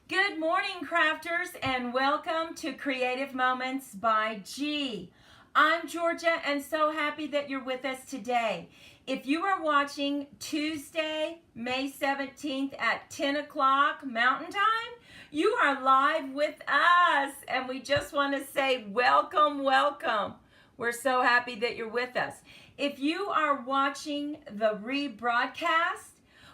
Good morning, crafters, and welcome to Creative Moments by G. I'm Georgia, and so happy that you're with us today. If you are watching Tuesday, May 17th at 10 o'clock Mountain Time, you are live with us, and we just want to say welcome, welcome. We're so happy that you're with us. If you are watching the rebroadcast,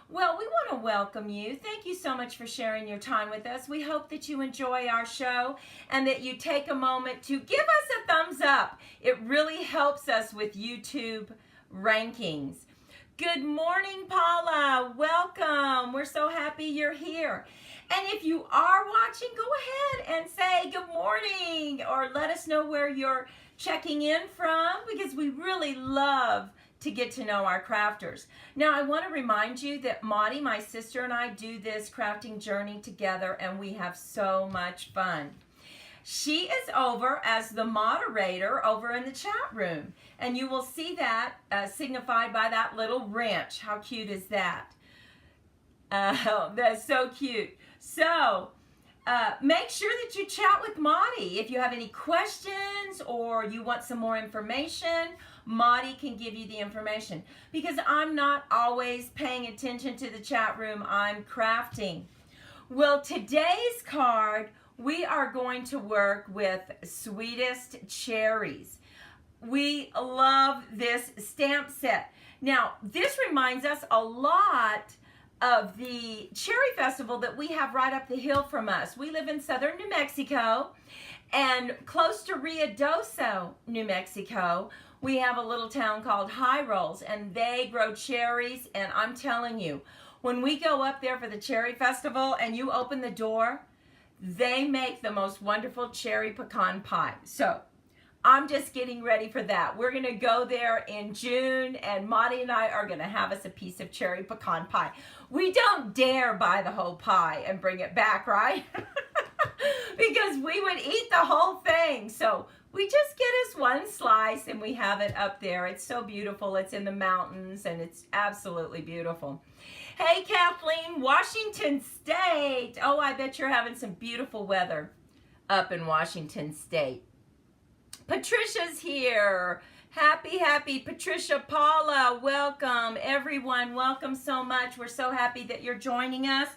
well, we want to welcome you. Thank you so much for sharing your time with us. We hope that you enjoy our show and that you take a moment to give us a thumbs up. It really helps us with YouTube rankings. Good morning, Paula. Welcome. We're so happy you're here. And if you are watching, go ahead and say good morning or let us know where you're checking in from, because we really love to get to know our crafters. Now, I want to remind you that Maudie, my sister, and I do this crafting journey together, and we have so much fun. She is over as the moderator over in the chat room, and you will see that signified by that little wrench. How cute is that? That's so cute. So, make sure that you chat with Maudie. If you have any questions or you want some more information, Maudie can give you the information, because I'm not always paying attention to the chat room. I'm crafting. Well, today's card, we are going to work with Sweetest Cherries. We love this stamp set. Now, this reminds us a lot of the Cherry Festival that we have right up the hill from us. We live in southern New Mexico, and close to Ruidoso, New Mexico, we have a little town called High Rolls, and they grow cherries. And I'm telling you, when we go up there for the Cherry Festival and you open the door, they make the most wonderful cherry pecan pie. So I'm just getting ready for that. We're going to go there in June, and Maudie and I are going to have us a piece of cherry pecan pie. We don't dare buy the whole pie and bring it back, right? Because we would eat the whole thing. So we just get us one slice and we have it up there. It's so beautiful. It's in the mountains and it's absolutely beautiful. Hey, Kathleen, Washington State. Oh, I bet you're having some beautiful weather up in Washington State. Patricia's here. Happy Patricia. Paula, welcome. Everyone, welcome so much. We're so happy that you're joining us.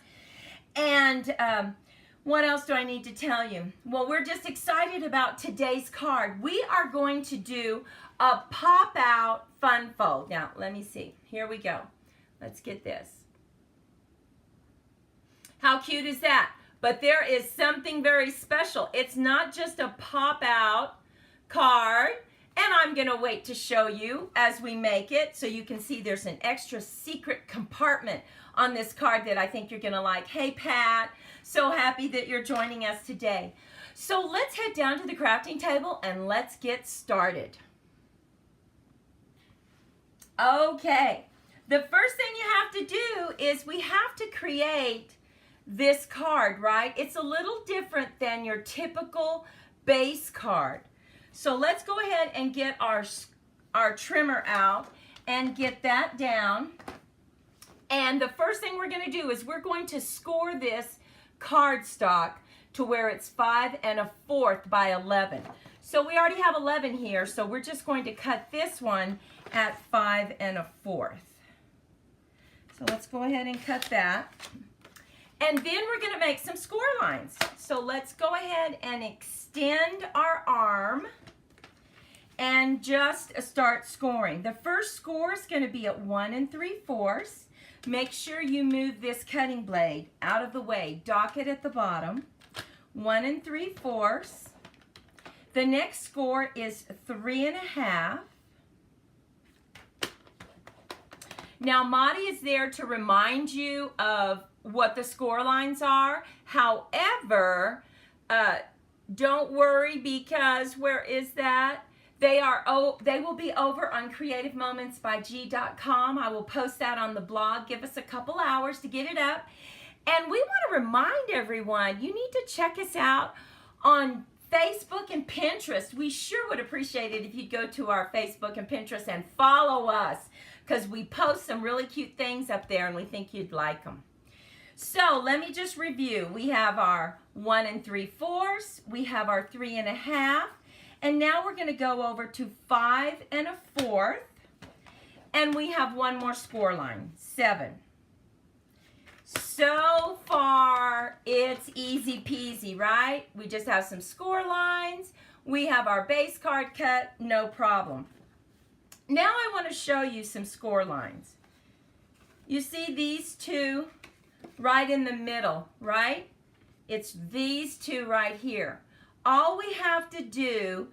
And what else do I need to tell you? Well, we're just excited about today's card. We are going to do a pop-out fun fold. Now, let me see. Here we go. Let's get this. How cute is that? But there is something very special. It's not just a pop-out card, and I'm going to wait to show you as we make it so you can see there's an extra secret compartment on this card that I think you're going to like. Hey, Pat. So happy that you're joining us today. So let's head down to the crafting table and let's get started. Okay, the first thing you have to do is we have to create this card, right? It's a little different than your typical base card. So let's go ahead and get our trimmer out and get that down. And the first thing we're going to do is we're going to score this cardstock to where it's 5 1/4 by 11. So we already have 11 here, so we're just going to cut this one at 5 1/4. So let's go ahead and cut that. And then we're going to make some score lines. So let's go ahead and extend our arm and just start scoring. The first score is going to be at 1 3/4. Make sure you move this cutting blade out of the way. Dock it at the bottom. 1 3/4. The next score is 3 1/2. Now, Maudie is there to remind you of what the score lines are. However, don't worry, because where is that? They will be over on creativemomentsbyg.com. I will post that on the blog. Give us a couple hours to get it up. And we want to remind everyone, you need to check us out on Facebook and Pinterest. We sure would appreciate it if you'd go to our Facebook and Pinterest and follow us, because we post some really cute things up there and we think you'd like them. So let me just review. We have our 1 3/4, we have our 3 1/2, and now we're going to go over to 5 1/4, and we have one more score line, 7. So far, it's easy peasy, right? We just have some score lines. We have our base card cut, no problem. Now I want to show you some score lines. You see these two right in the middle, right? It's these two right here. All we have to do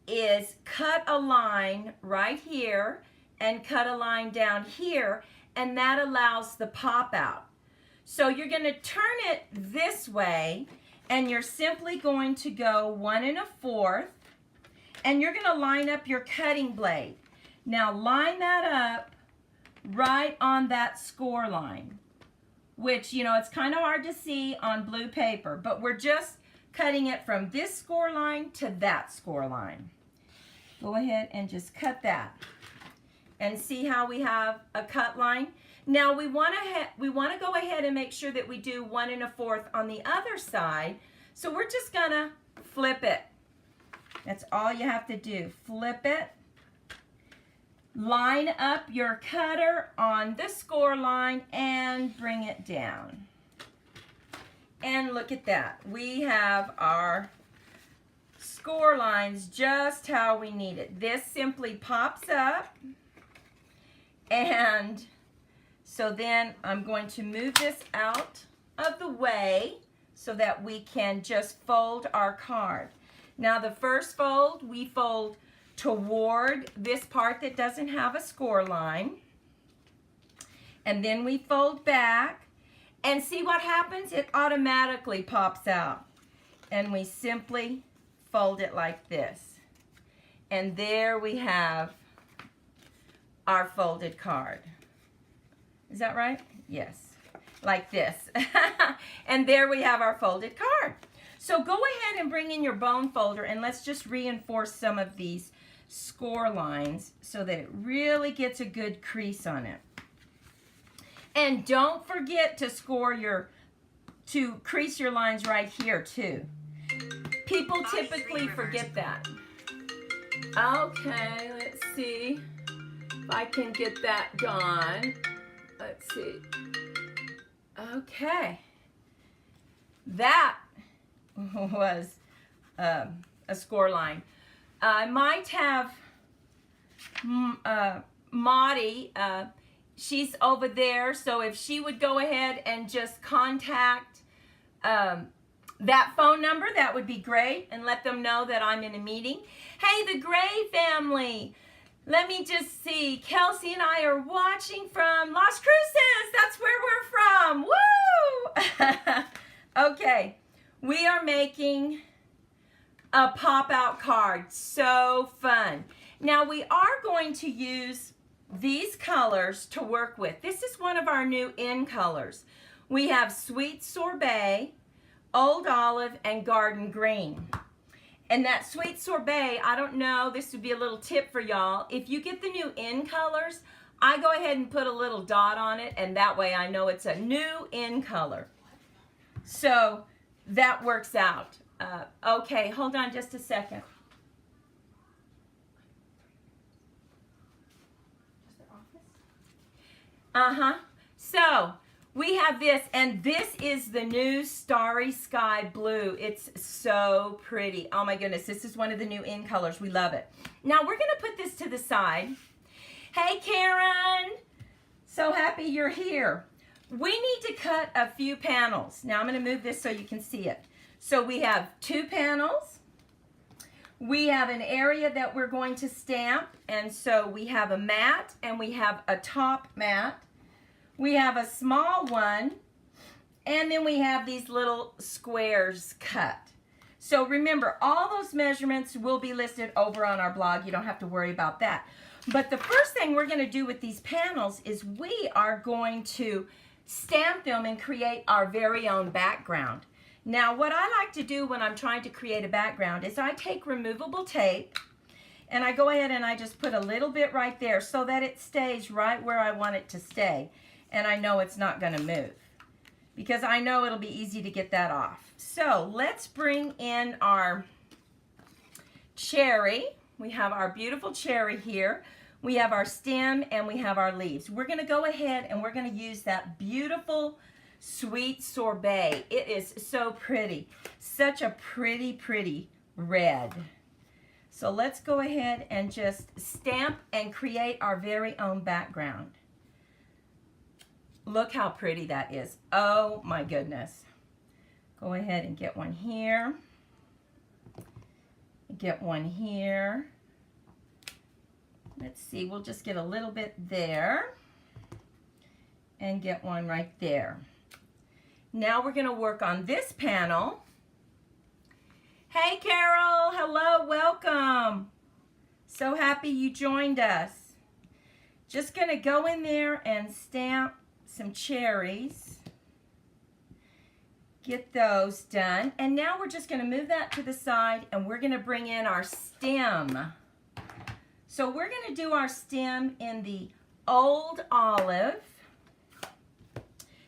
is cut a line right here and cut a line down here, and that allows the pop out. So you're going to turn it this way, and you're simply going to go 1 1/4, and you're going to line up your cutting blade. Now line that up right on that score line, which, you know, it's kind of hard to see on blue paper, but we're just cutting it from this score line to that score line. Go ahead and just cut that. And see how we have a cut line? Now we want to go ahead and make sure that we do 1 1/4 on the other side. So we're just going to flip it. That's all you have to do. Flip it. Line up your cutter on the score line and bring it down. And look at that. We have our score lines just how we need it. This simply pops up. And so then I'm going to move this out of the way so that we can just fold our card. Now the first fold, we fold toward this part that doesn't have a score line. And then we fold back. And see what happens? It automatically pops out. And we simply fold it like this. And there we have our folded card. Is that right? Yes. Like this. And there we have our folded card. So go ahead and bring in your bone folder, and let's just reinforce some of these score lines so that it really gets a good crease on it. And don't forget to crease your lines right here too. People typically forget that. Okay, let's see if I can get that done. Let's see. Okay. That was a score line. I might have Maudie, she's over there, so if she would go ahead and just contact that phone number, that would be great, and let them know that I'm in a meeting. Hey, the Gray family. Let me just see. Kelsey and I are watching from Las Cruces. That's where we're from. Woo! Okay. We are making a pop-out card. So fun. Now, we are going to use these colors to work with. This is one of our new in colors. We have Sweet Sorbet, Old Olive, and Garden Green. And that Sweet Sorbet, I don't know, this would be a little tip for y'all. If you get the new in colors, I go ahead and put a little dot on it, and that way I know it's a new in color. So that works out. Okay, hold on just a second. So we have this, and this is the new Starry Sky Blue. It's so pretty. Oh my goodness, this is one of the new in colors. We love it. Now we're going to put this to the side. Hey Karen, so happy you're here. We need to cut a few panels. Now I'm going to move this so you can see it. So we have 2 panels. We have an area that we're going to stamp, and so we have a mat and we have a top mat. We have a small one, and then we have these little squares cut. So remember, all those measurements will be listed over on our blog. You don't have to worry about that. But the first thing we're going to do with these panels is we are going to stamp them and create our very own background. Now, what I like to do when I'm trying to create a background is I take removable tape, and I go ahead and I just put a little bit right there so that it stays right where I want it to stay. And I know it's not going to move. because I know it'll be easy to get that off. So let's bring in our cherry. We have our beautiful cherry here. We have our stem and we have our leaves. We're going to go ahead and we're going to use that beautiful sweet sorbet. It is so pretty. Such a pretty, pretty red. So let's go ahead and just stamp and create our very own background. Look how pretty that is. Oh my goodness. Go ahead and get one here. Get one here. Let's see, we'll just get a little bit there. And get one right there. Now we're going to work on this panel. Hey Carol, hello, welcome. So happy you joined us. Just going to go in there and stamp some cherries. Get those done. And now we're just going to move that to the side and we're going to bring in our stem. So we're going to do our stem in the old olive.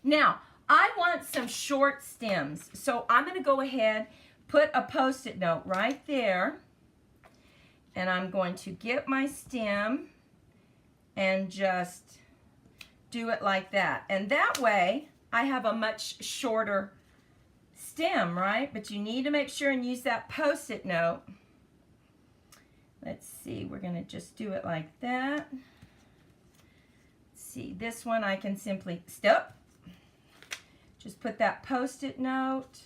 Now, I want some short stems. So I'm going to go ahead, put a Post-it note right there. And I'm going to get my stem and just do it like that. And that way, I have a much shorter stem, right? But you need to make sure and use that Post-it note. Let's see, we're going to just do it like that. Let's see, this one I can simply stop. Just put that Post-it note,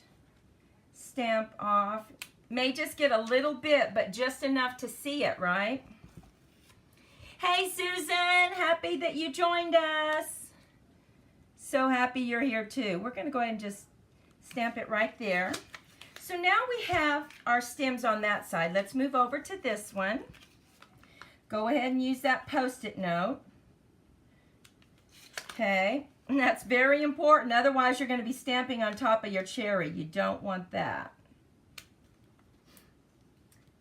stamp off. May just get a little bit, but just enough to see it, right? Hey Susan, happy that you joined us. So happy you're here too. We're going to go ahead and just stamp it right there. So now we have our stems on that side. Let's move over to this one. Go ahead and use that Post-it note. Okay, and that's very important. Otherwise, you're going to be stamping on top of your cherry. You don't want that.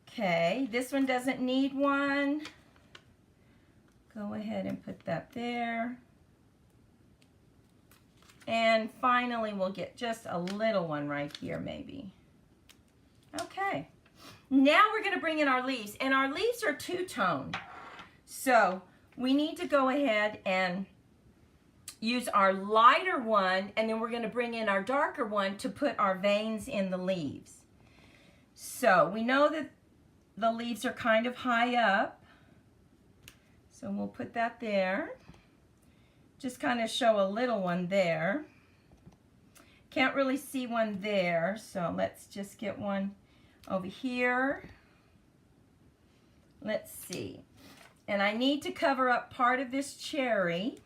Okay, this one doesn't need one. Go ahead and put that there. And finally, we'll get just a little one right here, maybe. Okay, now we're going to bring in our leaves, and our leaves are two-tone. So we need to go ahead and use our lighter one, and then we're going to bring in our darker one to put our veins in the leaves. So we know that the leaves are kind of high up, so we'll put that there. Just kind of show a little one there. Can't really see one there, so let's just get one over here. Let's see. And I need to cover up part of this cherry.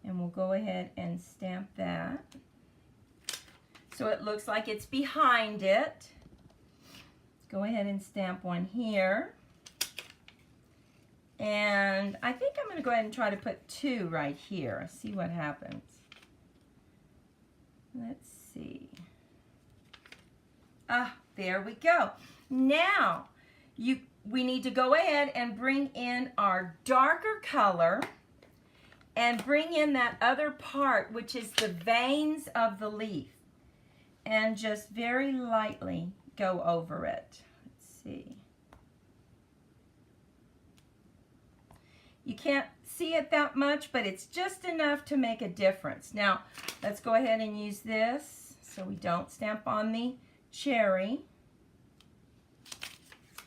And we'll go ahead and stamp that. So it looks like it's behind it. Go ahead and stamp one here. And I think I'm going to go ahead and try to put two right here. See what happens. Let's see. Ah, there we go. Now, we need to go ahead and bring in our darker color and bring in that other part, which is the veins of the leaf. And just very lightly go over it. Let's see. You can't see it that much, but it's just enough to make a difference. Now, let's go ahead and use this so we don't stamp on the cherry.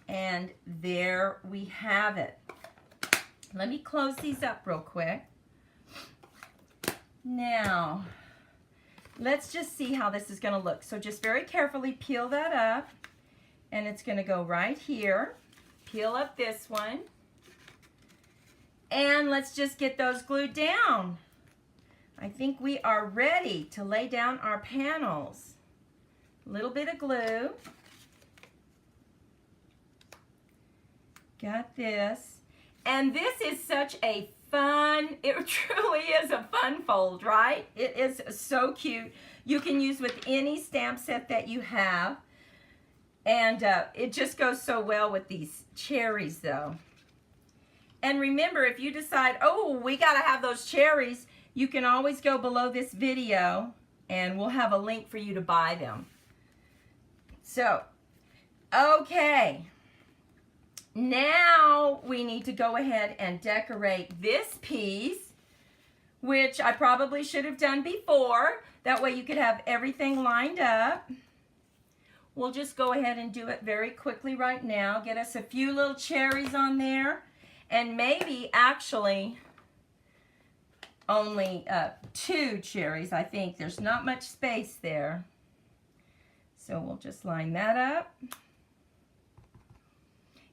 And there we have it. Let me close these up real quick. Now, let's just see how this is going to look. So just very carefully peel that up, and it's going to go right here. Peel up this one. And let's just get those glued down. I think we are ready to lay down our panels. A little bit of glue. Got this. And this is such a fun, it truly is a fun fold, right? It is so cute. You can use with any stamp set that you have. And it just goes so well with these cherries though. And remember, if you decide, oh, we got to have those cherries, you can always go below this video and we'll have a link for you to buy them. So, okay. Now we need to go ahead and decorate this piece, which I probably should have done before. That way you could have everything lined up. We'll just go ahead and do it very quickly right now. Get us a few little cherries on there, and maybe actually only 2 cherries. I think there's not much space there. So we'll just line that up.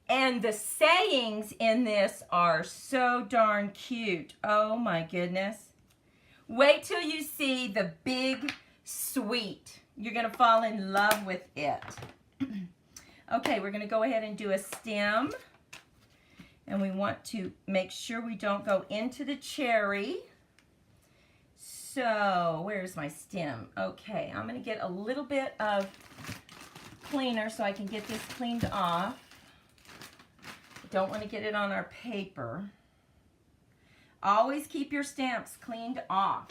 And the sayings in this are so darn cute. Oh my goodness. Wait till you see the big sweet. You're going to fall in love with it. Okay, we're going to go ahead and do a stem. And we want to make sure we don't go into the cherry. So, where's my stem? Okay, I'm going to get a little bit of cleaner so I can get this cleaned off. Don't want to get it on our paper. Always keep your stamps cleaned off.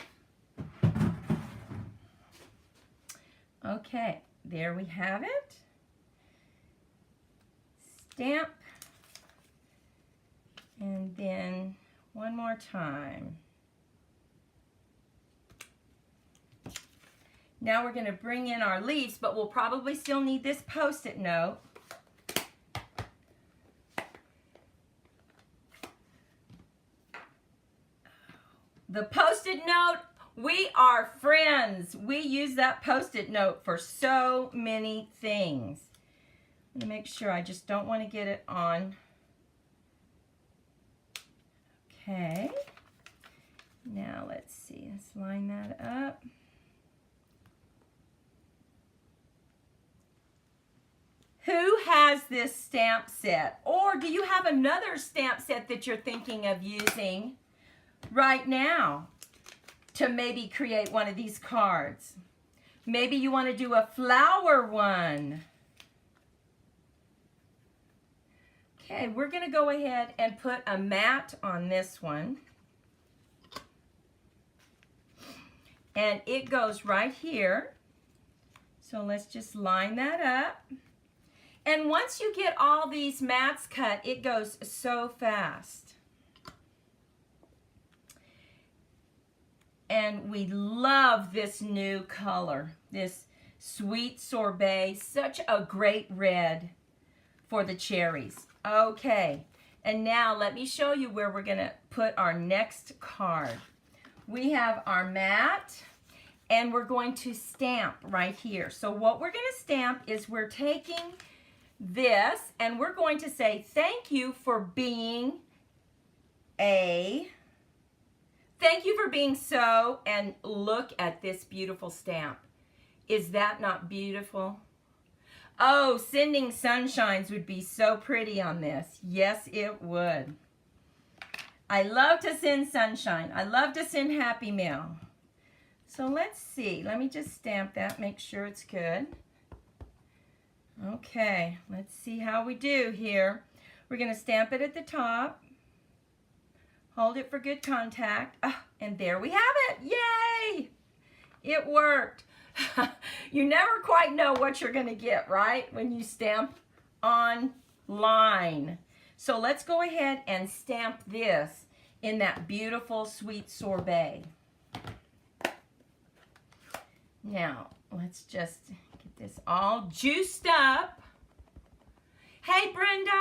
Okay, there we have it. Stamp. And then one more time. Now we're going to bring in our leaves, but we'll probably still need this Post-it note. The Post-it note, we are friends. We use that Post-it note for so many things. I'm going to make sure I just don't want to get it on. Okay. Now let's see. Let's line that up. Who has this stamp set? Or do you have another stamp set that you're thinking of using right now to maybe create one of these cards? Maybe you want to do a flower one. Okay, we're going to go ahead and put a mat on this one. And it goes right here. So let's just line that up. And once you get all these mats cut, it goes so fast. And we love this new color, this sweet sorbet, such a great red for the cherries. Okay, and now let me show you where we're going to put our next card. We have our mat, and we're going to stamp right here. So what we're going to stamp is we're taking this, and we're going to say, thank you for being thank you for being so, and look at this beautiful stamp. Is that not beautiful? Oh, sending sunshines would be so pretty on this. Yes, it would. I love to send sunshine. I love to send happy mail. So let's see. Let me just stamp that, make sure it's good. Okay, let's see how we do here. We're going to stamp it at the top. Hold it for good contact. And there we have it. Yay! It worked. You never quite know what you're going to get, right? When you stamp on line. So let's go ahead and stamp this in that beautiful sweet sorbet. Now, let's just get this all juiced up. Hey, Brenda.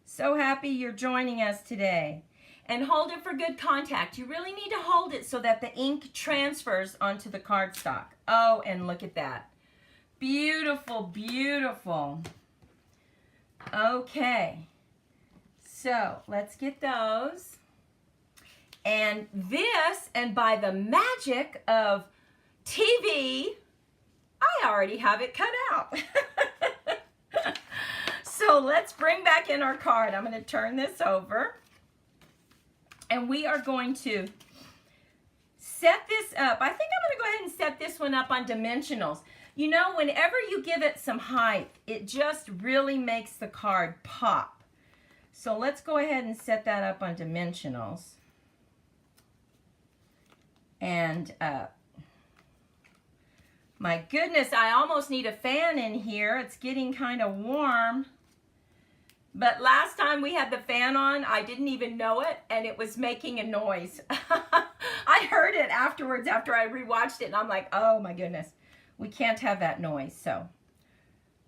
So happy you're joining us today. And hold it for good contact. You really need to hold it so that the ink transfers onto the cardstock. Oh, and look at that. Beautiful, beautiful. Okay. So, let's get those. And this, and by the magic of TV, I already have it cut out. So let's bring back in our card. I'm going to turn this over. And we are going to set this up. I think I'm going to go ahead and set this one up on dimensionals. You know, whenever you give it some height, it just really makes the card pop. So let's go ahead and set that up on dimensionals. And my goodness, I almost need a fan in here. It's getting kind of warm. But last time we had the fan on, I didn't even know it, and it was making a noise. I heard it afterwards after I rewatched it, and I'm like, oh my goodness, we can't have that noise. So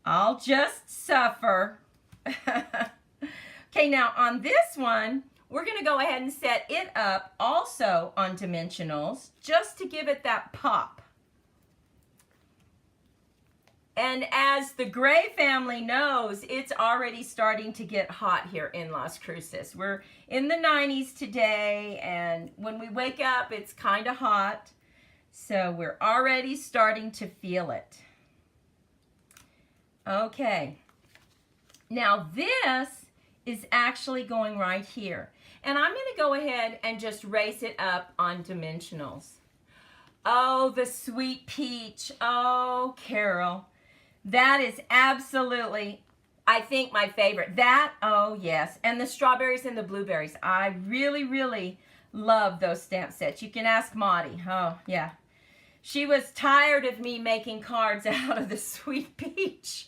I'll just suffer. Okay, now on this one, we're going to go ahead and set it up also on dimensionals just to give it that pop. And as the Gray family knows, it's already starting to get hot here in Las Cruces. We're in the 90s today, and when we wake up, it's kind of hot. So we're already starting to feel it. Okay. Now this is actually going right here. And I'm going to go ahead and just raise it up on dimensionals. Oh, the sweet peach. Oh, Carol. That is absolutely, I think, my favorite. That, oh yes. And the strawberries and the blueberries. I really, really love those stamp sets. You can ask Maudie. Oh, yeah. She was tired of me making cards out of the sweet peach.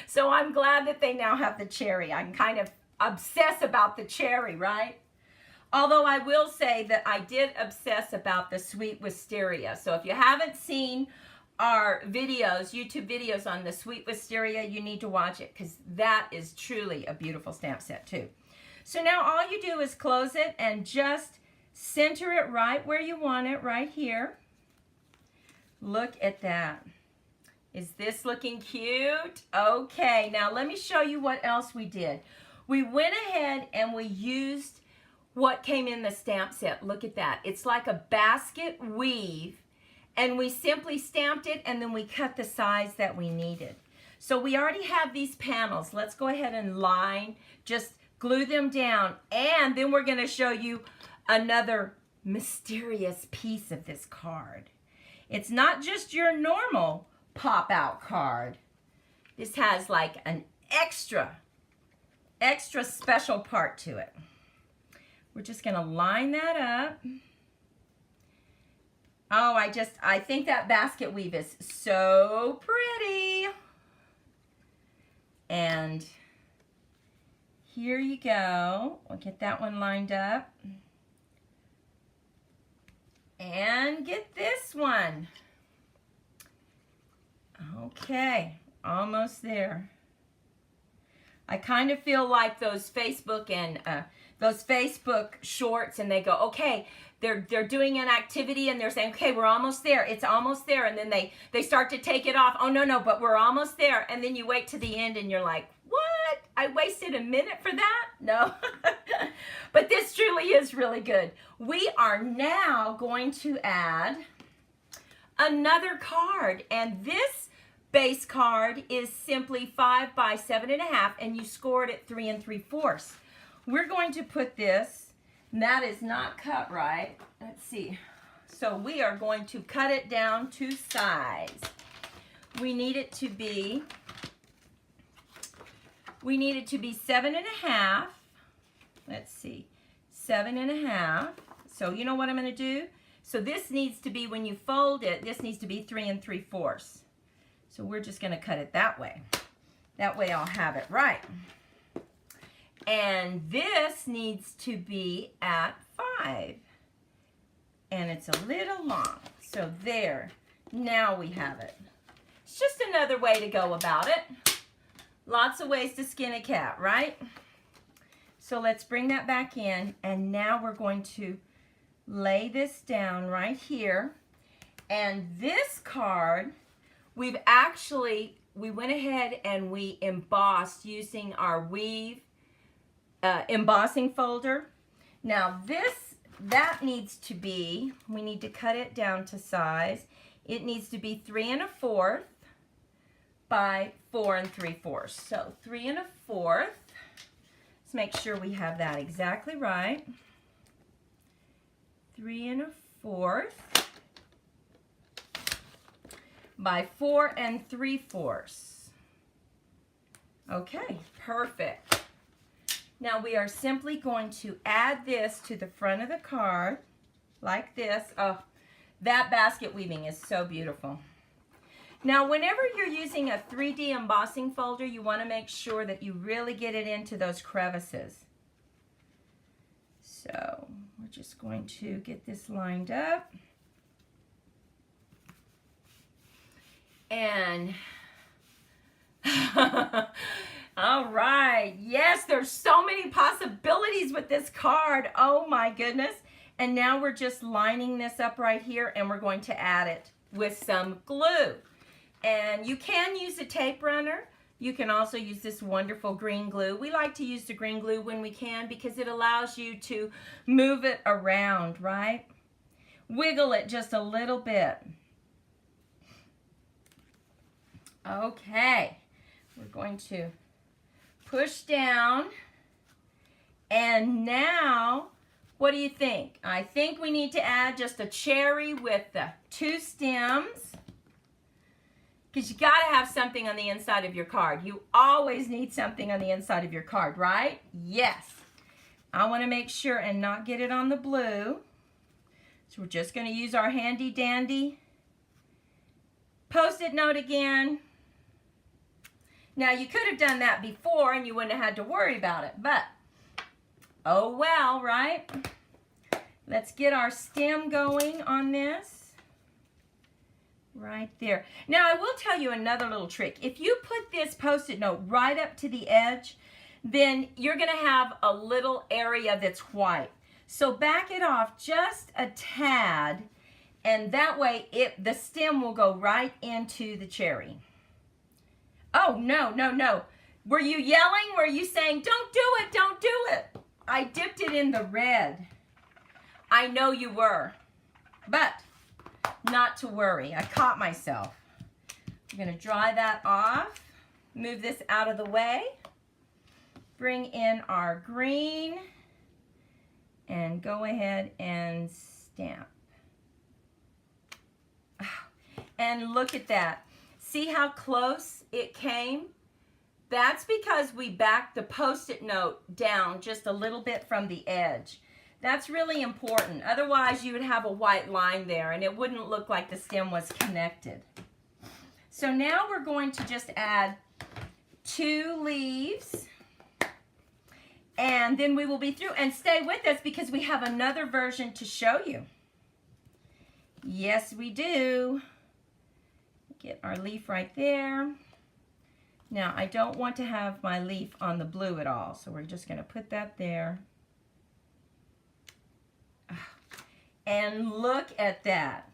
So I'm glad that they now have the cherry. I can kind of obsess about the cherry, right? Although I will say that I did obsess about the sweet wisteria. So if you haven't seen our videos, YouTube videos on the sweet wisteria, you need to watch it because that is truly a beautiful stamp set too. So now all you do is close it and just center it right where you want it, right here. Look at that. Is this looking cute? Okay, now let me show you what else we did. We went ahead and we used what came in the stamp set. Look at that. It's like a basket weave. And we simply stamped it, and then we cut the size that we needed. So we already have these panels. Let's go ahead and line, just glue them down. And then we're going to show you another mysterious piece of this card. It's not just your normal pop-out card. This has like an extra special part to it. We're just going to line that up. Oh, I think that basket weave is so pretty. And here you go. We'll get that one lined up. And get this one. Okay, almost there. I kind of feel like those Facebook and those Facebook shorts, and they go, okay, they're doing an activity and they're saying, okay, we're almost there. It's almost there. And then they start to take it off. Oh, no, but we're almost there. And then you wait to the end and you're like, what? I wasted a minute for that? No. But this truly is really good. We are now going to add another card. And this base card is simply 5 by 7.5, and you scored at 3 3/4. We're going to put this. That is not cut right. Let's see. So we are going to cut it down to size. We need it to be 7.5. Let's see. 7.5. So you know what I'm going to do? So this needs to be, when you fold it, this needs to be 3 3/4. So we're just going to cut it that way. That way I'll have it right. And this needs to be at 5. And it's a little long. So there. Now we have it. It's just another way to go about it. Lots of ways to skin a cat, right? So let's bring that back in. And now we're going to lay this down right here. And this card, we went ahead and we embossed using our weave embossing folder. Now that needs to be, we need to cut it down to size. It needs to be 3 1/4 by 4 3/4. So 3 1/4. Let's make sure we have that exactly right. 3 1/4 by 4 3/4. Okay, perfect. Now we are simply going to add this to the front of the card. like this. Oh, that basket weaving is so beautiful. Now, whenever you're using a 3D embossing folder, you want to make sure that you really get it into those crevices. So we're just going to get this lined up. And all right, yes, there's so many possibilities with this card. Oh my goodness. And now we're just lining this up right here, and we're going to add it with some glue. And you can use a tape runner. You can also use this wonderful green glue. We like to use the green glue when we can because it allows you to move it around, right? Wiggle it just a little bit. Okay, we're going to push down. And now, what do you think? I think we need to add just a cherry with the 2 stems. Because you got to have something on the inside of your card. You always need something on the inside of your card, right? Yes. I want to make sure and not get it on the blue. So we're just going to use our handy dandy Post-it note again. Now you could have done that before and you wouldn't have had to worry about it, but oh well, right? Let's get our stem going on this. Right there. Now, I will tell you another little trick. If you put this Post-it note right up to the edge, then you're going to have a little area that's white. So back it off just a tad, and that way the stem will go right into the cherry. Oh, no, no, no. Were you yelling? Were you saying, don't do it, don't do it? I dipped it in the red. I know you were, but not to worry. I caught myself. I'm going to dry that off. Move this out of the way. Bring in our green and go ahead and stamp. And look at that. See how close it came? That's because we backed the Post-it note down just a little bit from the edge. That's really important. Otherwise, you would have a white line there and it wouldn't look like the stem was connected. So now we're going to just add 2 leaves. And then we will be through. And stay with us because we have another version to show you. Yes, we do. Get our leaf right there. Now, I don't want to have my leaf on the blue at all. So we're just going to put that there. And look at that.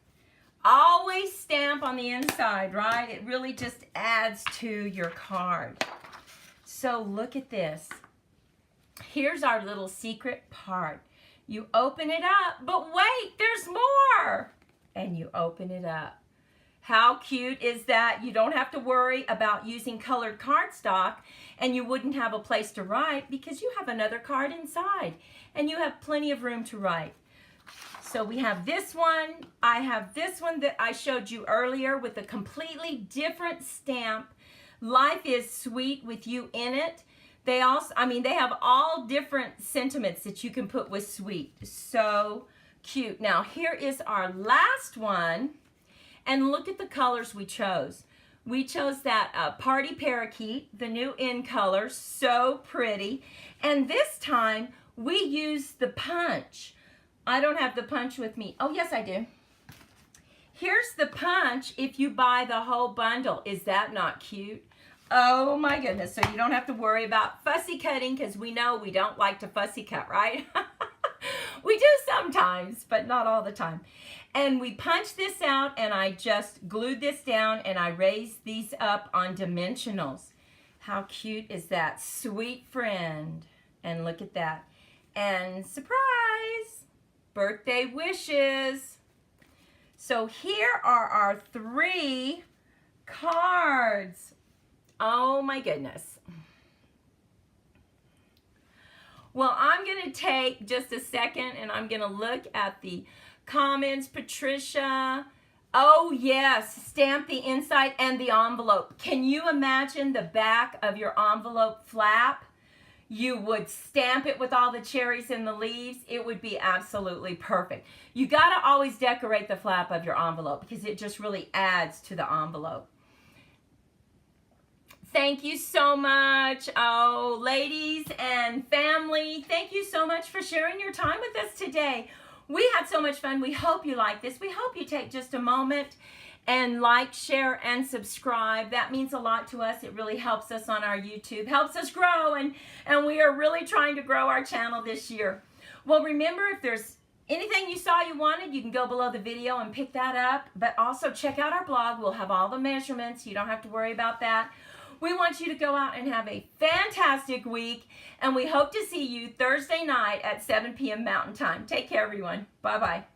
Always stamp on the inside, right? It really just adds to your card. So look at this. Here's our little secret part. You open it up, but wait, there's more. And you open it up. How cute is that? You don't have to worry about using colored cardstock, and you wouldn't have a place to write because you have another card inside, and you have plenty of room to write. So we have this one. I have this one that I showed you earlier with a completely different stamp. Life is sweet with you in it. They also, they have all different sentiments that you can put with sweet. So cute. Now here is our last one. And look at the colors we chose. We chose that Party Parakeet, the new in color, so pretty. And this time we used the punch. I don't have the punch with me. Oh, yes, I do. Here's the punch if you buy the whole bundle. Is that not cute? Oh, my goodness. So you don't have to worry about fussy cutting because we know we don't like to fussy cut, right? We do sometimes, but not all the time. And we punched this out, and I just glued this down, and I raised these up on dimensionals. How cute is that? Sweet friend. And look at that. And surprise! Birthday wishes. So here are our 3 cards. Oh my goodness. Well, I'm going to take just a second and I'm going to look at the comments. Patricia. Oh yes, stamp the inside and the envelope. Can you imagine the back of your envelope flap? You would stamp it with all the cherries and the leaves. It would be absolutely perfect. You got to always decorate the flap of your envelope because it just really adds to the envelope. Thank you so much. Oh, ladies and family, thank you so much for sharing your time with us today. We had so much fun. We hope you like this. We hope you take just a moment and like, share, and subscribe. That means a lot to us. It really helps us on our YouTube, helps us grow, and we are really trying to grow our channel this year. Well, remember, if there's anything you saw you wanted, you can go below the video and pick that up, but also check out our blog. We'll have all the measurements. You don't have to worry about that. We want you to go out and have a fantastic week, and we hope to see you Thursday night at 7 p.m. Mountain Time. Take care, everyone. Bye-bye.